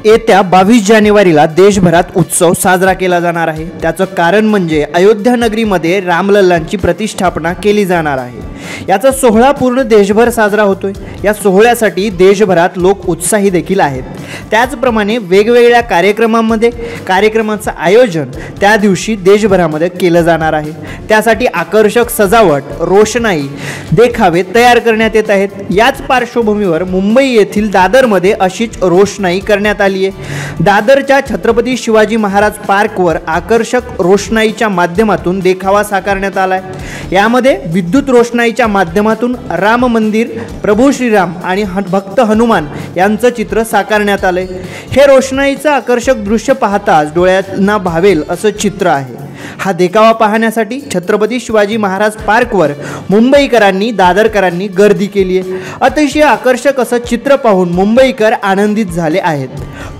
येत्या 22 जानेवारीला देशभरात उत्सव साजरा केला जाणार आहे। त्याचं कारण म्हणजे अयोध्या नगरीमध्ये रामलल्लांची प्रतिष्ठापना केली जाणार आहे। याचा सोहळा पूर्ण देशभर साजरा होतोय। या सोहळ्यासाठी देशभरात लोक उत्साही देखील आहेत। त्याचप्रमाणे वेगवेगळ्या कार्यक्रमांचं आयोजन त्या दिवशी देशभरामध्ये केलं जाणार आहे। त्यासाठी आकर्षक सजावट, रोषणाई, देखावे तयार करण्यात येत आहेत। याच पार्श्वभूमीवर मुंबई येथील दादरमध्ये अशीच रोषणाई करण्यात आली आहे। दादरच्या छत्रपती शिवाजी महाराज पार्कवर आकर्षक रोषणाईच्या माध्यमातून देखावा साकारण्यात आलाय। यामध्ये विद्युत रोषणाईच्या माध्यमातून राम मंदिर, प्रभू श्रीराम आणि भक्त हनुमान यांचं चित्र साकारण्यात आलंय। हे रोषणाईचं आकर्षक दृश्य पाहताच डोळ्यांना भावेल असं चित्र आहे। हा देखावा पाहण्यासाठी छत्रपती शिवाजी महाराज पार्कवर मुंबईकरांनी, दादरकरांनी गर्दी केली आहे। अतिशय आकर्षक असं चित्र पाहून मुंबईकर आनंदित झाले आहेत।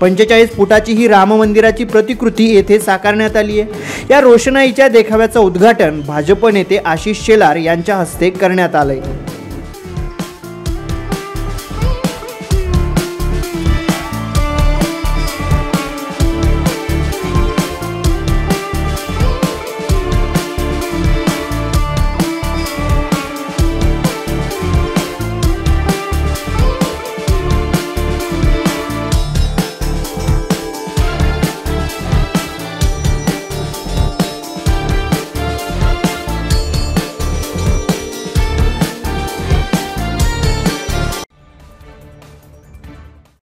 45 फुटाची ही राम मंदिराची प्रतिकृती येथे साकारण्यात आली आहे। या रोषणाईच्या देखाव्याचं उद्घाटन भाजप नेते आशिष शेलार यांच्या हस्ते करण्यात आलंय।